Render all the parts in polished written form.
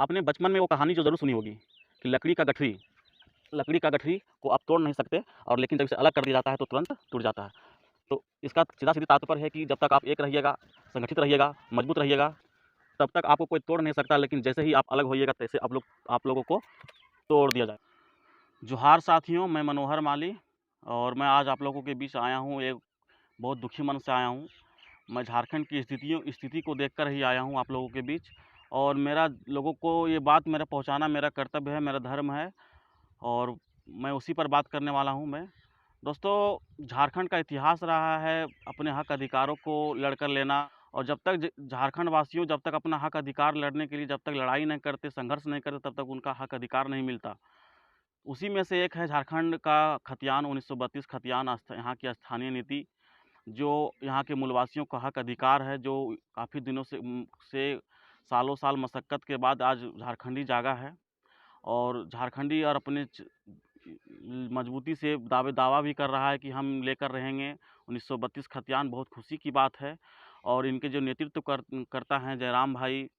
आपने बचपन में वो कहानी जो ज़रूर सुनी होगी कि लकड़ी का गठरी को आप तोड़ नहीं सकते, और लेकिन जब इसे अलग कर दिया जाता है तो तुरंत टूट जाता है। तो इसका सीधा-सीधी तात्पर्य है कि जब तक आप एक रहिएगा, संगठित रहिएगा, मजबूत रहिएगा, तब तक आपको कोई तोड़ नहीं सकता, लेकिन जैसे ही आप अलग होइएगा तैसे आप लोगों को तोड़ दिया जाए। जोहार साथियों, मैं मनोहर माली, और मैं आज आप लोगों के बीच आया हूँ। एक बहुत दुखी मन से आया हूँ। मैं झारखंड की स्थिति को देखकर ही आया हूँ आप लोगों के बीच, और मेरा लोगों को ये बात मेरा पहुँचाना मेरा कर्तव्य है, मेरा धर्म है, और मैं उसी पर बात करने वाला हूँ मैं। दोस्तों, झारखंड का इतिहास रहा है अपने हक अधिकारों को लड़कर लेना, और जब तक झारखंड वासियों जब तक अपना हक अधिकार लड़ने के लिए जब तक लड़ाई नहीं करते, संघर्ष नहीं करते, तब तक उनका हक अधिकार नहीं मिलता। उसी में से एक है झारखंड का खतियान 1932 खतियान, यहाँ की स्थानीय नीति, जो यहाँ के मूलवासियों का हक अधिकार है, जो काफ़ी दिनों से सालों साल मशक्क़त के बाद आज झारखंडी जागा है, और झारखंडी और अपने मजबूती से दावा भी कर रहा है कि हम लेकर रहेंगे 1932 खतियान। बहुत खुशी की बात है। और इनके जो नेतृत्व करता है जयराम भाई,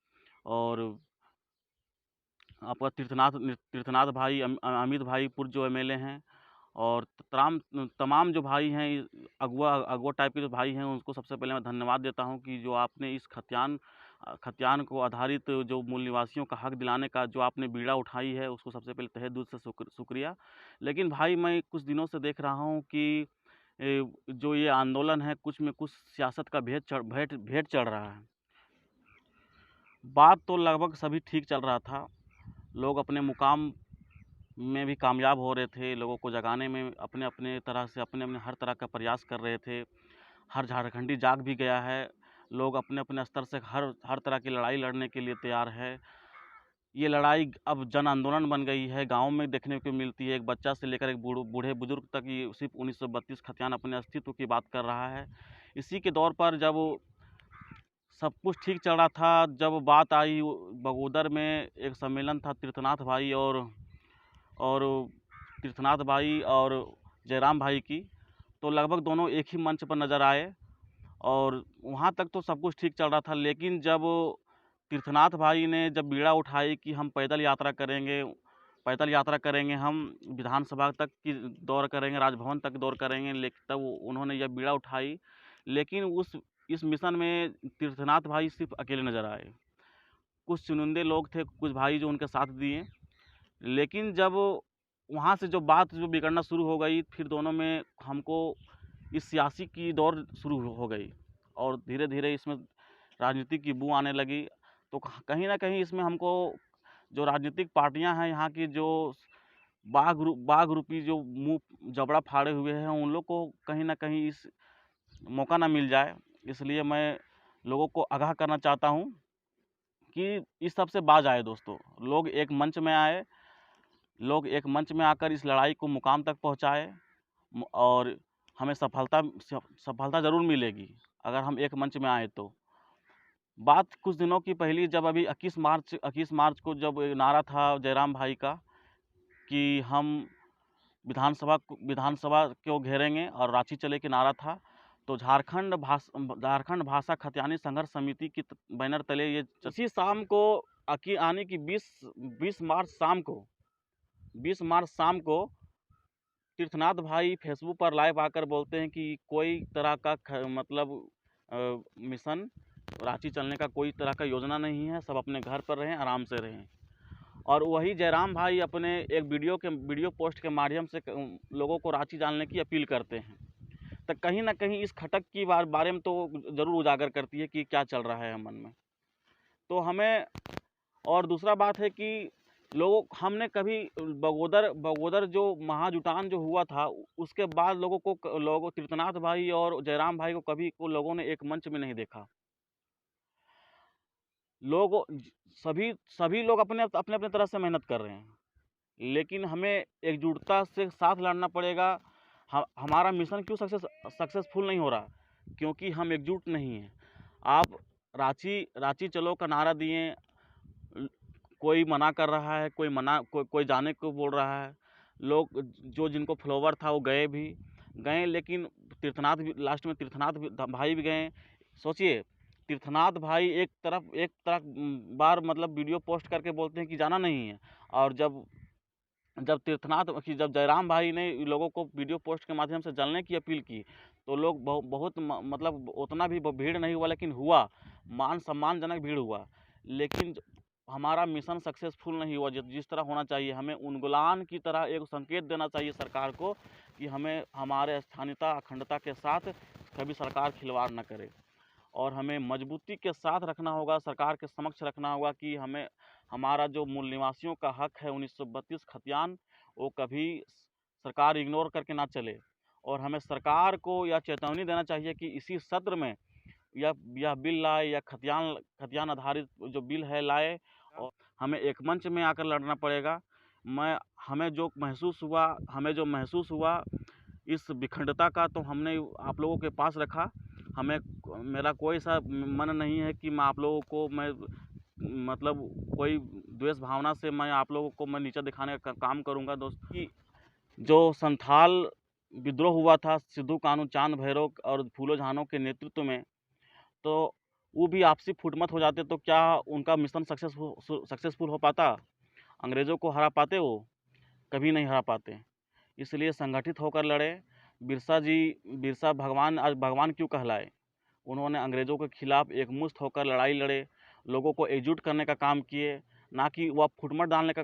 और आपका तीर्थनाथ भाई, अमित भाई पुर जो एमएलए हैं, और तमाम जो भाई हैं, अगुआ टाइप के जो भाई हैं, उनको सबसे पहले मैं धन्यवाद देता हूं कि जो आपने इस खतियान को आधारित जो मूल निवासियों का हक दिलाने का जो आपने बीड़ा उठाई है, उसको सबसे पहले तहे दिल से शुक्रिया। लेकिन भाई, मैं कुछ दिनों से देख रहा हूँ कि जो ये आंदोलन है, कुछ में कुछ सियासत का भेंट चढ़ रहा है। बात तो लगभग सभी ठीक चल रहा था, लोग अपने मुकाम में भी कामयाब हो रहे थे, लोगों को जगाने में अपने अपने तरह से अपने हर तरह का प्रयास कर रहे थे। हर झारखंडी जाग भी गया है, लोग अपने अपने स्तर से हर तरह की लड़ाई लड़ने के लिए तैयार है। ये लड़ाई अब जन आंदोलन बन गई है, गाँव में देखने को मिलती है। एक बच्चा से लेकर एक बूढ़े बुजुर्ग तक ये सिर्फ 1932 खतियान अपने अस्तित्व की बात कर रहा है। इसी के दौर पर जब सब कुछ ठीक चल रहा था, जब बात आई बगोदर में एक सम्मेलन था और तीर्थनाथ भाई और जयराम भाई की, तो लगभग दोनों एक ही मंच पर नज़र आए, और वहाँ तक तो सब कुछ ठीक चल रहा था। लेकिन जब तीर्थनाथ भाई ने जब बीड़ा उठाई कि हम पैदल यात्रा करेंगे, हम विधानसभा तक की दौर करेंगे, राजभवन तक दौर करेंगे, लेकिन तब उन्होंने यह बीड़ा उठाई। लेकिन इस मिशन में तीर्थनाथ भाई सिर्फ अकेले नज़र आए। कुछ चुनिंदे लोग थे, कुछ भाई जो उनके साथ दिए, लेकिन जब वहाँ से जो बात बिगड़ना शुरू हो गई, फिर दोनों में हमको इस सियासी की दौर शुरू हो गई, और धीरे धीरे इसमें राजनीति की बू आने लगी। तो कहीं ना कहीं इसमें हमको जो राजनीतिक पार्टियां हैं यहाँ की, जो बाघ रूपी जो मुंह जबड़ा फाड़े हुए हैं, उन लोग को कहीं ना कहीं इस मौका ना मिल जाए। इसलिए मैं लोगों को आगाह करना चाहता हूँ कि इस सब से बाज आए दोस्तों। लोग एक मंच में आकर इस लड़ाई को मुकाम तक पहुँचाए, और हमें सफलता ज़रूर मिलेगी अगर हम एक मंच में आए तो। बात कुछ दिनों की पहली, जब अभी 21 मार्च को जब नारा था जयराम भाई का कि हम विधानसभा को घेरेंगे और रांची चले के नारा था, तो झारखंड भाषा खतियानी संघर्ष समिति की बैनर तले ये इसी शाम को आने की 20 मार्च शाम को तीर्थनाथ भाई फेसबुक पर लाइव आकर बोलते हैं कि कोई तरह का मिशन रांची चलने का कोई तरह का योजना नहीं है, सब अपने घर पर रहें, आराम से रहें। और वही जयराम भाई अपने एक वीडियो पोस्ट के माध्यम से लोगों को रांची जाने की अपील करते हैं। तो कहीं ना कहीं इस खटक की बारे में तो ज़रूर उजागर करती है कि क्या चल रहा है मन में। तो हमें, और दूसरा बात है कि हमने कभी बगोदर जो महाजुटान जो हुआ था, उसके बाद लोगों तीर्थनाथ भाई और जयराम भाई को कभी लोगों ने एक मंच में नहीं देखा। सभी लोग अपने अपने तरह से मेहनत कर रहे हैं, लेकिन हमें एकजुटता से साथ लड़ना पड़ेगा। हमारा मिशन क्यों सक्सेसफुल नहीं हो रहा? क्योंकि हम एकजुट नहीं हैं। आप रांची चलो का नारा दिए, कोई मना कर रहा है, कोई जाने को बोल रहा है। लोग जिनको फ्लोवर था वो गए, लेकिन लास्ट में तीर्थनाथ भाई भी गए। सोचिए, तीर्थनाथ भाई एक तरफ बार मतलब वीडियो पोस्ट करके बोलते हैं कि जाना नहीं है, और जब जब तीर्थनाथ कि जब जयराम भाई ने लोगों को वीडियो पोस्ट के माध्यम से जलने की अपील की, तो लोग बहुत मतलब उतना भी भीड़ नहीं हुआ, लेकिन हुआ, मान सम्मानजनक भीड़ हुआ। लेकिन हमारा मिशन सक्सेसफुल नहीं हुआ जिस तरह होना चाहिए। हमें उन्गुलान की तरह एक संकेत देना चाहिए सरकार को कि हमें हमारे स्थानीयता अखंडता के साथ कभी सरकार खिलवाड़ न करे, और हमें मजबूती के साथ रखना होगा, सरकार के समक्ष रखना होगा कि हमें हमारा जो मूल निवासियों का हक है 1932 खतियान, वो कभी सरकार इग्नोर करके ना चले। और हमें सरकार को यह चेतावनी देना चाहिए कि इसी सत्र में यह बिल लाए, या खतियान आधारित जो बिल है लाए, और हमें एक मंच में आकर लड़ना पड़ेगा। हमें जो महसूस हुआ इस विखंडता का, तो हमने आप लोगों के पास रखा। मेरा कोई सा मन नहीं है कि मैं आप लोगों को मतलब कोई द्वेष भावना से मैं आप लोगों को मैं नीचा दिखाने का काम करूंगा। दोस्त कि जो संथाल विद्रोह हुआ था सिद्धू कानू चांद भैरव और फूलो झानो के नेतृत्व में, तो वो भी आपसी फुटमत हो जाते तो क्या उनका मिशन सक्सेसफुल हो पाता? अंग्रेज़ों को हरा पाते? वो कभी नहीं हरा पाते। इसलिए संगठित होकर लड़े। बिरसा भगवान, आज भगवान क्यों कहलाए? उन्होंने अंग्रेज़ों के खिलाफ एकमुश्त होकर लड़ाई लड़े, लोगों को एकजुट करने का काम किए, ना कि वह फुटमत डालने का।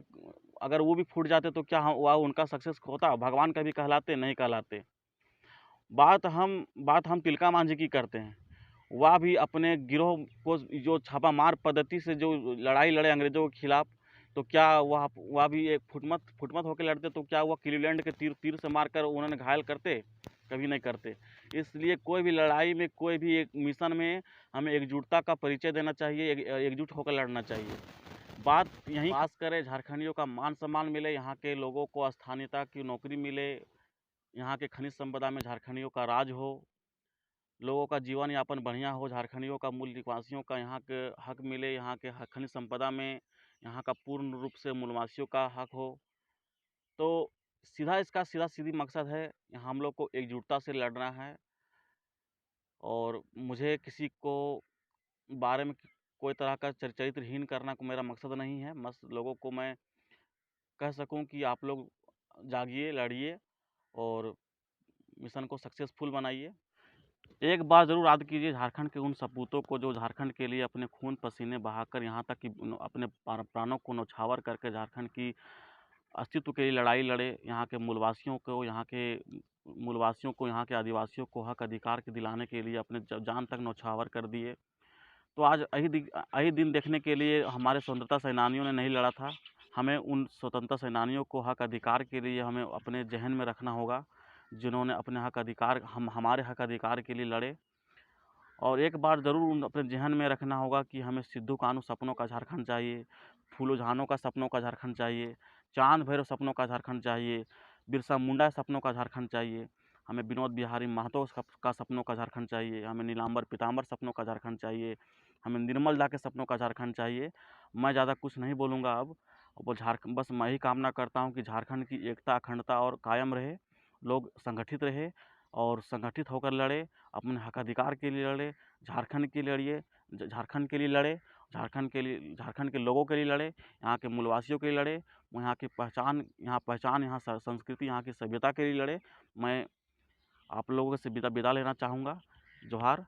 अगर वो भी फूट जाते तो क्या वह उनका सक्सेस होता? भगवान कभी कहलाते? नहीं कहलाते। बात हम तिलका मांझी की करते हैं। वह भी अपने गिरोह को जो छापामार पद्धति से जो लड़ाई लड़े अंग्रेज़ों के खिलाफ, तो क्या वह भी एक फुटमत होकर लड़ते? तो क्या वह क्लीवलैंड के तीर से मारकर उन्होंने घायल करते? कभी नहीं करते। इसलिए कोई भी लड़ाई में, कोई भी एक मिशन में हमें एकजुटता का परिचय देना चाहिए, एकजुट होकर लड़ना चाहिए। बात यहीं खास करें, झारखंडियों का मान सम्मान मिले, यहाँ के लोगों को स्थानीयता की नौकरी मिले, यहाँ के खनिज संपदा में झारखंडियों का राज हो, लोगों का जीवन यापन बढ़िया हो, झारखंडियों का मूल निवासियों का यहाँ के हक मिले, यहाँ के खनिज संपदा में यहाँ का पूर्ण रूप से मूलवासियों का हक हो। तो इसका सीधा सीधी मकसद है, यहाँ हम लोग को एकजुटता से लड़ना है। और मुझे किसी को बारे में कोई तरह का चरित्रहीन करना को मेरा मकसद नहीं है। बस लोगों को मैं कह सकूं कि आप लोग जागिए, लड़िए और मिशन को सक्सेसफुल बनाइए। एक बार ज़रूर याद कीजिए झारखंड के उन सपूतों को जो झारखंड के लिए अपने खून पसीने बहाकर, यहाँ तक कि अपने प्राणों को न्यौछावर करके झारखंड की अस्तित्व के लिए लड़ाई लड़े। यहाँ के मूलवासियों को, यहाँ के आदिवासियों को हक अधिकार के दिलाने के लिए अपने जान तक न्यौछावर कर दिए। तो आज यही दिन देखने के लिए हमारे स्वतंत्रता सेनानियों ने नहीं लड़ा था। हमें उन स्वतंत्रता सेनानियों को हक अधिकार के लिए हमें अपने जहन में रखना होगा, जिन्होंने अपने हमारे हक अधिकार के लिए लड़े। और एक बार ज़रूर अपने जहन में रखना होगा कि हमें सिद्धू कानू सपनों का झारखंड चाहिए, फूलो झानो का सपनों का झारखंड चाहिए, चांद भैरव सपनों का झारखंड चाहिए, बिरसा मुंडा सपनों का झारखंड चाहिए, हमें विनोद बिहारी महतो का सपनों का झारखंड चाहिए, हमें नीलांबर पीताम्बर सपनों का झारखंड चाहिए, हमें निर्मल दा के सपनों का झारखंड चाहिए। मैं ज़्यादा कुछ नहीं बोलूँगा अब। बस मैं ही कामना करता हूँ कि झारखंड की एकता अखंडता और कायम रहे, लोग संगठित रहे और संगठित होकर लड़े, अपने हक अधिकार के लिए लड़े, झारखंड के लिए लड़िए, झारखंड के लिए लड़े, झारखंड के लोगों के लिए लड़े, यहाँ के मूलवासियों के लिए लड़े, यहाँ की पहचान, यहाँ संस्कृति, यहाँ की सभ्यता के लिए लड़े। मैं आप लोगों से विदा लेना चाहूँगा। जोहार।